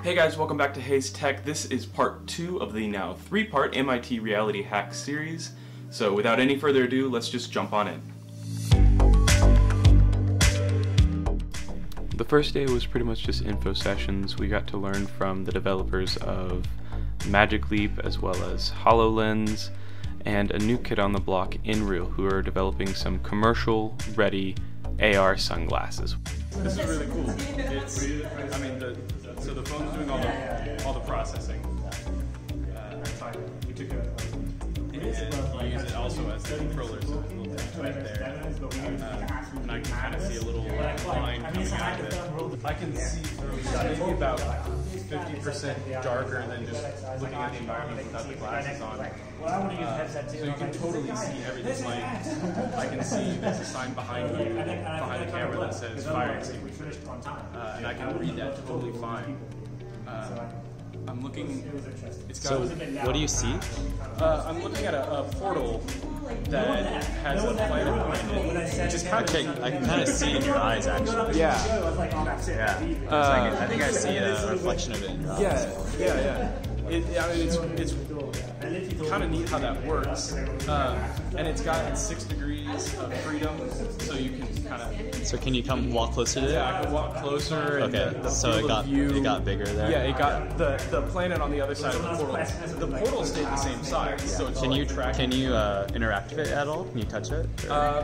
Hey guys, welcome back to Hayes Tech. This is part 2 of the now 3-part MIT Reality Hack series. So without any further ado, let's just jump on in. The first day was pretty much just info sessions. We got to learn from the developers of Magic Leap as well as HoloLens and a new kid on the block, InReal, who are developing some commercial-ready AR sunglasses. This is really cool. So the phone's doing all the processing. We took and you use it also as the controller, so there's a little touch right there. And I can kind of see a little line coming out of it. I can see through maybe about 50% darker than just looking at the environment without the glasses on. So you can totally see everything. Like, I can see there's a sign behind you, behind the camera that says fire extinguisher. And I can read that totally fine. I'm looking. So, what do you see? I'm looking at a portal that has a planet behind it, which is kind of. I can kind of see in your eyes, actually. Yeah. I think I see a reflection of it in your eyes. Yeah. It's kind of neat how that works, and it's got 6 degrees of freedom, so you can kind of. So can you come walk closer to it? Yeah, I can walk closer. And okay, so it got bigger there. Yeah, it got the planet on the other side of the portal. The portal stayed the same size, so it's can you interact with it at all? Can you touch it? I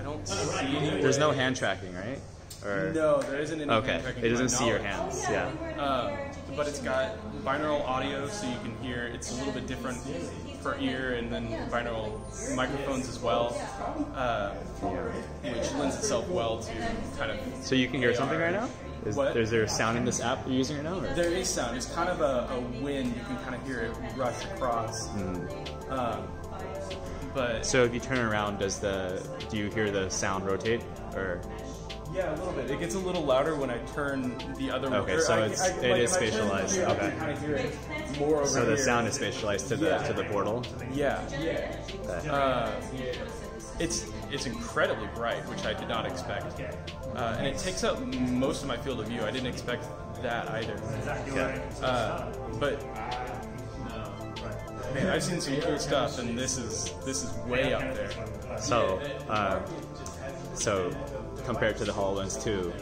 don't see any. There's no hand tracking, right? Or no, there isn't any. Okay, hand tracking it doesn't see your hands. Yeah. But it's got binaural audio, so you can hear. It's a little bit different per ear, and then binaural microphones as well, which lends itself well to kind of. So you can hear something right now? Is there sound in this app you're using right now? Or? There is sound. It's kind of a wind. You can kind of hear it rush across. But so if you turn around, do you hear the sound rotate or? Yeah, a little bit. It gets a little louder when I turn the other way. Okay, so it is spatialized. Okay. I can kind of hear it more over so the here. sound is spatialized to the portal. Yeah. It's incredibly bright, which I did not expect, and it takes up most of my field of view. I didn't expect that either. But man, I've seen some cool stuff, and this is way up there. So compared to the HoloLens 2,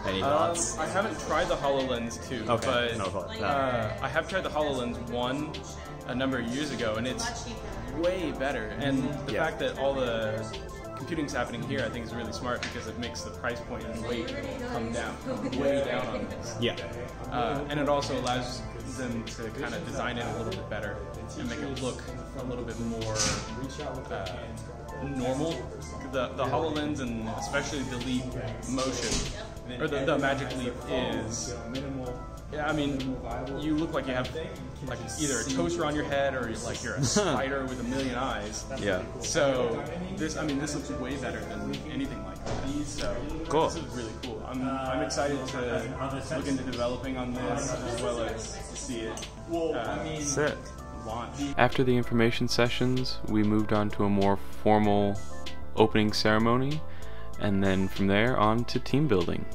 any thoughts? I haven't tried the HoloLens 2, but I have tried the HoloLens 1 a number of years ago, and it's way better. And the fact that all the computing's happening here, I think, is really smart because it makes the price point and weight come way down on this. Yeah. And it also allows them to kind of design it a little bit better and make it look a little bit more normal. The HoloLens, and especially the Leap motion, or the Magic Leap, is I mean, you look like you have like either a toaster on your head or like you're a spider with a million eyes. Yeah. So this looks way better than anything like that. So cool. This is really cool. I'm excited to look into developing on this as well as see it. Sick. Launch. After the information sessions, we moved on to a more formal opening ceremony, and then from there on to team building.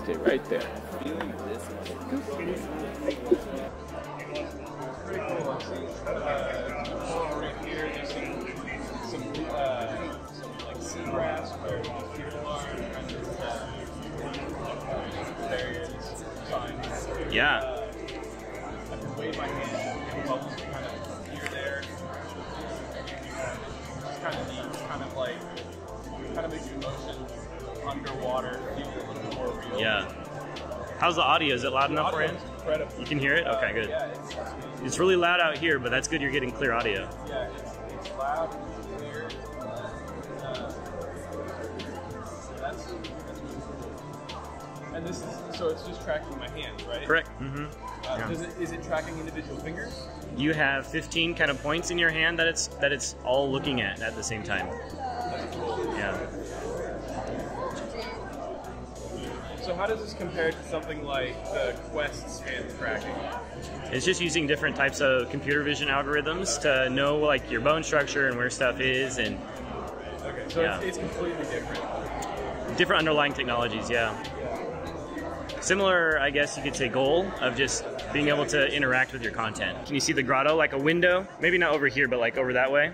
Stay right there. Yeah. I can wave my hand and bubbles kind of here, there. It's kind of neat, kind of makes the motion underwater feel a little bit more real. Yeah. How's the audio? Is it loud enough for you? Incredible. You can hear it? Okay, good. Yeah, it's really loud out here, but that's good you're getting clear audio. Yeah, it's loud, it's clear. That's really cool. And this is, so it's just tracking my hands, right? Correct. Mm-hmm. Is it tracking individual fingers? You have 15 kind of points in your hand that it's all looking at the same time. Yeah. So how does this compare to something like the Quest's hand tracking? It's just using different types of computer vision algorithms to know like your bone structure and where stuff is, and okay, so yeah. it's completely different. Different underlying technologies, yeah. Similar, I guess you could say, goal of just being able to interact with your content. Can you see the grotto like a window? Maybe not over here, but like over that way.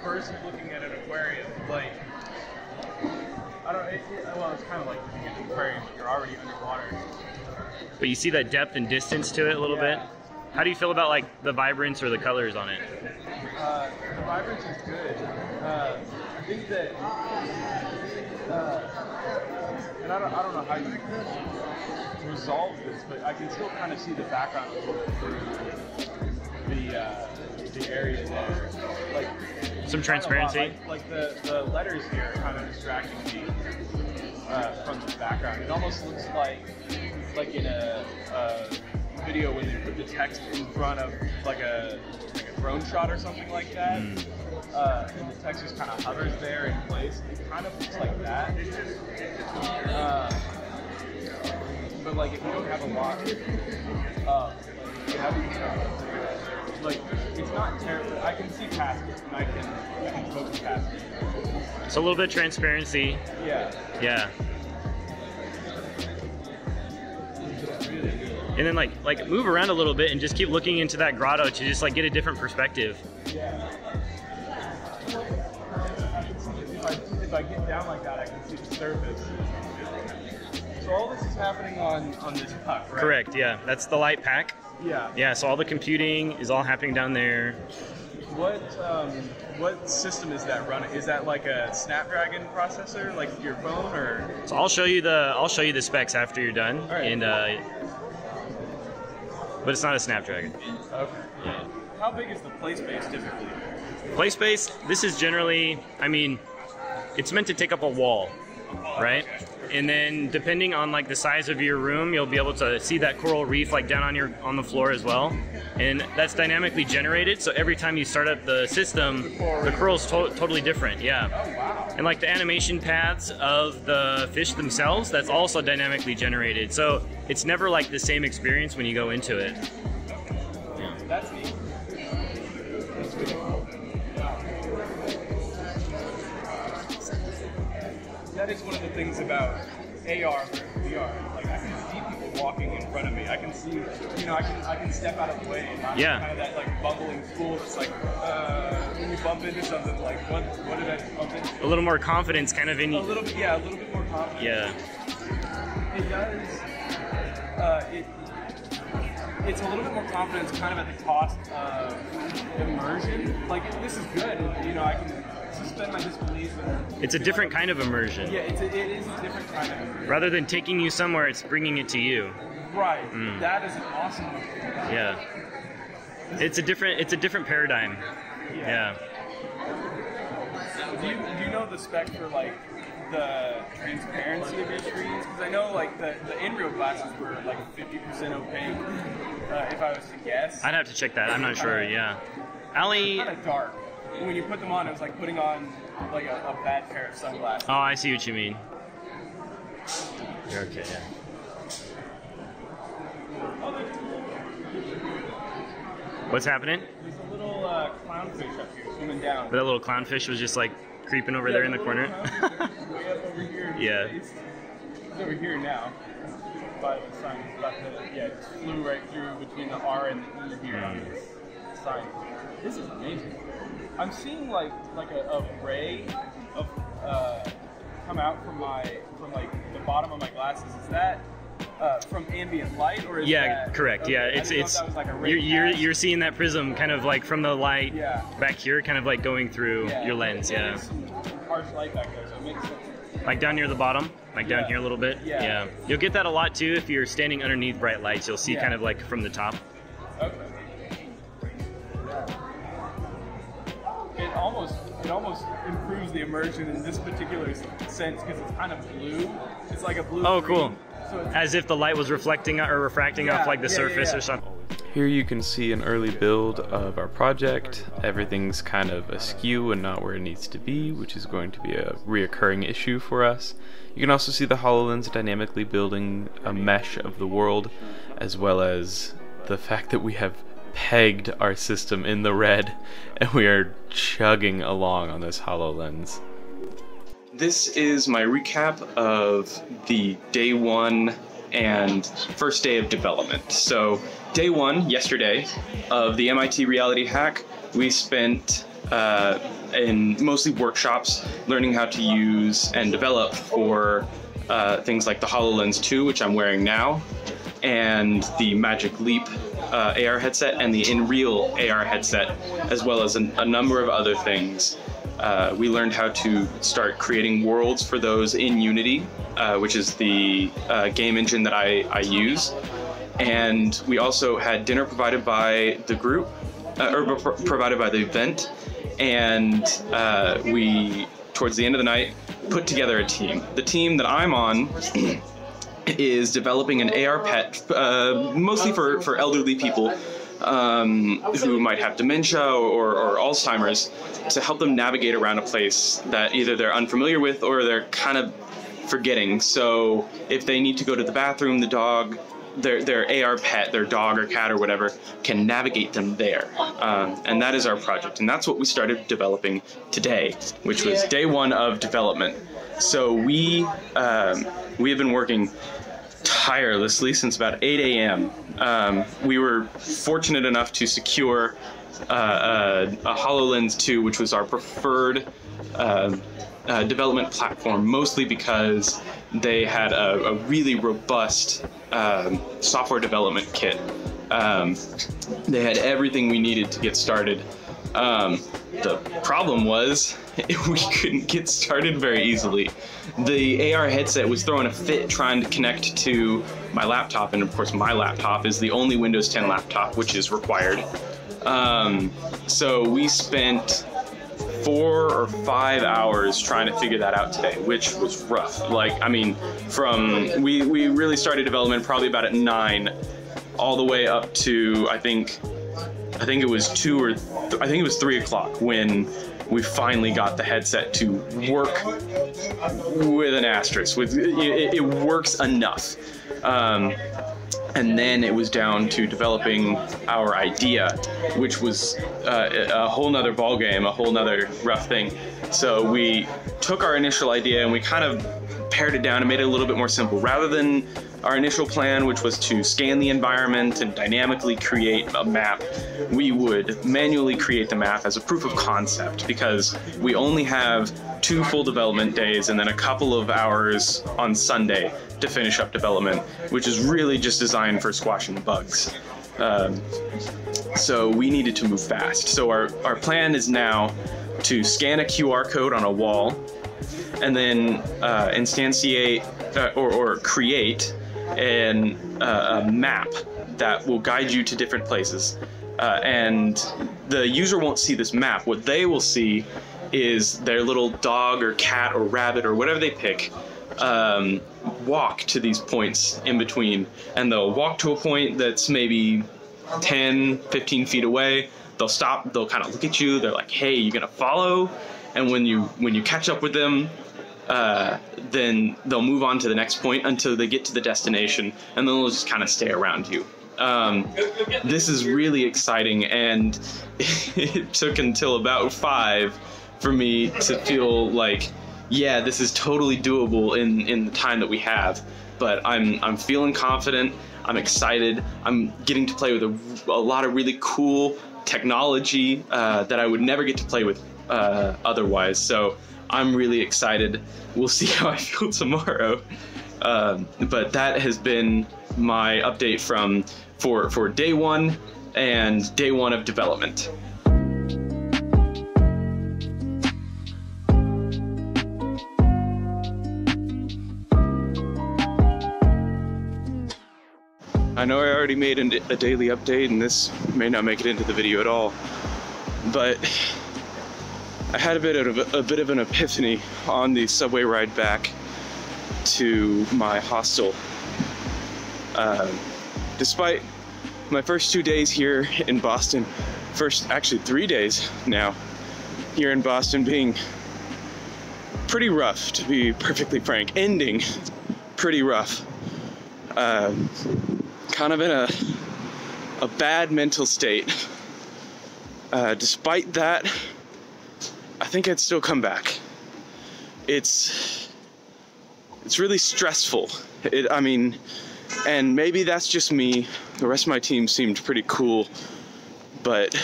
First looking at an aquarium, like, I don't know, well, it's kind of like looking at an aquarium, but you're already underwater. But you see that depth and distance to it a little bit? How do you feel about like the vibrance or the colors on it? The vibrance is good. I think that, and I don't know how you resolve this, but I can still kind of see the background a little bit through the area there. Like, some transparency. Like the letters here are kind of distracting me from the background. It almost looks like in a video when they put the text in front of like a drone shot or something like that, and the text just kind of hovers there in place. It kind of looks like that. But like if you don't have a lot, like it's not terrible. I can see past it, and I can focus past it. So a little bit of transparency. Yeah. Yeah. And then like move around a little bit and just keep looking into that grotto to just like get a different perspective. Yeah. If I get down like that, I can see the surface. So all this is happening on this puck, right? Correct. Yeah. That's the light pack. Yeah. Yeah. So all the computing is all happening down there. What system is that running? Is that like a Snapdragon processor, like your phone, or? So I'll show you the specs after you're done. All right. And but it's not a Snapdragon. Okay. Yeah. How big is the play space typically? Play space. This is generally, I mean, it's meant to take up a wall, right? Okay. And then depending on like the size of your room, you'll be able to see that coral reef like down on the floor as well. And that's dynamically generated, so every time you start up the system, the coral's totally different, yeah. Oh, wow. And like the animation paths of the fish themselves, that's also dynamically generated. So it's never like the same experience when you go into it. Yeah. That's neat. That's really cool. That is one of the things about AR versus VR. Like I can see people walking in front of me. I can see, you know, I can step out of the way and not kind of that like bumbling fool that's like when you bump into something like what did I bump into? A little more confidence kind of in you. A little bit more confidence. Yeah. It does. It's a little bit more confidence kind of at the cost of immersion. Like this is good. You know, I can suspend my disbelief. It's a different kind of immersion. Yeah, it is a different kind of immersion. Rather than taking you somewhere, it's bringing it to you. Right. That is an awesome one. Yeah. It's a different paradigm. Yeah. Do you know the spec for like the transparency of your screens? Because I know like the in-real glasses were like 50% opaque. If I was to guess. I'd have to check that. I'm not sure. Yeah. Ali. Kind of dark. When you put them on, it was like putting on like a bad pair of sunglasses. Oh, I see what you mean. You're okay, yeah. What's happening? There's a little clownfish up here swimming down. But that little clownfish was just like creeping over there in the corner. Way up over here. Yeah. It's over here now. By the sign, it's about to, it flew right through between the R and the E here on this sign. This is amazing. I'm seeing like a ray of come out from like the bottom of my glasses. Is that from ambient light, or is that, correct. Okay, yeah, it's like a ray you're seeing that prism kind of like from the light back here, kind of like going through your lens. Yeah. There's some harsh light back there, so it makes sense. Like down near the bottom, like down here a little bit. Yeah. You'll get that a lot too if you're standing underneath bright lights. You'll see kind of like from the top. Okay. it almost improves the immersion in this particular sense because it's kind of blue. It's like a blue. Oh, green. cool. So as if the light was reflecting or refracting off like the surface or something. Here you can see an early build of our project. Everything's kind of askew and not where it needs to be, which is going to be a reoccurring issue for us. You can also see the HoloLens dynamically building a mesh of the world, as well as the fact that we have pegged our system in the red and we are chugging along on this HoloLens. This is my recap of the day one and first day of development. So day one, yesterday, of the MIT Reality Hack, we spent in mostly workshops learning how to use and develop for things like the HoloLens 2, which I'm wearing now, and the Magic Leap AR headset and the InReal AR headset, as well as a number of other things. We learned how to start creating worlds for those in Unity, which is the game engine that I use. And we also had dinner provided by the group, or provided by the event. And we, towards the end of the night, put together a team. The team that I'm on is developing an AR pet, mostly for elderly people who might have dementia or Alzheimer's, to help them navigate around a place that either they're unfamiliar with or they're kind of forgetting. So if they need to go to the bathroom, the dog, their AR pet, their dog or cat or whatever, can navigate them there. And that is our project. And that's what we started developing today, which was day one of development. So we have been working tirelessly since about 8 a.m. We were fortunate enough to secure a HoloLens 2, which was our preferred development platform, mostly because they had a really robust software development kit. They had everything we needed to get started. The problem was we couldn't get started very easily. The AR headset was throwing a fit trying to connect to my laptop, and of course my laptop is the only Windows 10 laptop which is required. So we spent 4 or 5 hours trying to figure that out today, which was rough. Like, I mean, we really started development probably about at 9, all the way up to I think it was 3 o'clock when we finally got the headset to work with an asterisk. It works enough. And then it was down to developing our idea, which was a whole nother ballgame, a whole nother rough thing. So we took our initial idea and we kind of pared it down and made it a little bit more simple. Rather than our initial plan, which was to scan the environment and dynamically create a map, we would manually create the map as a proof of concept, because we only have 2 full development days and then a couple of hours on Sunday to finish up development, which is really just designed for squashing bugs. So we needed to move fast. So our plan is now to scan a QR code on a wall and then instantiate or create a map that will guide you to different places. And the user won't see this map. What they will see is their little dog or cat or rabbit or whatever they pick walk to these points in between. And they'll walk to a point that's maybe 10, 15 feet away. They'll stop, they'll kind of look at you, they're like, hey, you gonna follow? And when you catch up with them, then they'll move on to the next point until they get to the destination, and then they'll just kind of stay around you. This is really exciting, and it took until about 5 for me to feel like, yeah, this is totally doable in the time that we have. But I'm feeling confident, I'm excited, I'm getting to play with a lot of really cool technology that I would never get to play with otherwise. So I'm really excited. We'll see how I feel tomorrow. But that has been my update for day 1 and day 1 of development. I know I already made a daily update, and this may not make it into the video at all, but I had a bit of an epiphany on the subway ride back to my hostel. Despite my first 2 days here in Boston, actually 3 days now here in Boston, being pretty rough, to be perfectly frank, ending pretty rough. Kind of in a bad mental state. Despite that, I think I'd still come back. It's really stressful. I mean, and maybe that's just me. The rest of my team seemed pretty cool, but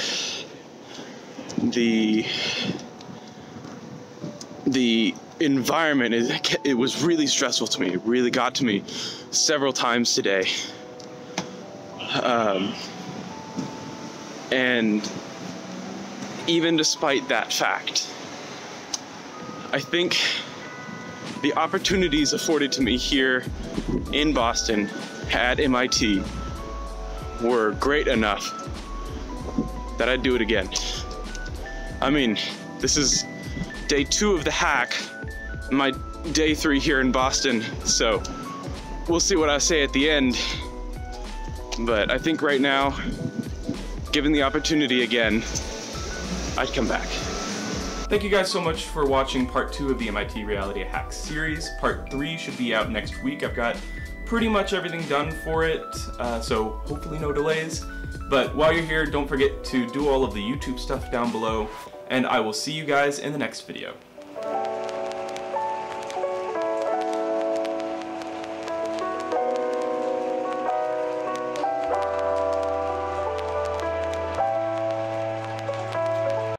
the environment, it was really stressful to me. It really got to me several times today. And even despite that fact, I think the opportunities afforded to me here in Boston at MIT were great enough that I'd do it again. I mean, this is day 2 of the hack, my day 3 here in Boston, so we'll see what I say at the end. But I think right now, given the opportunity again, I'd come back. Thank you guys so much for watching part 2 of the MIT Reality Hacks series. Part 3 should be out next week. I've got pretty much everything done for it, so hopefully no delays. But while you're here, don't forget to do all of the YouTube stuff down below, and I will see you guys in the next video.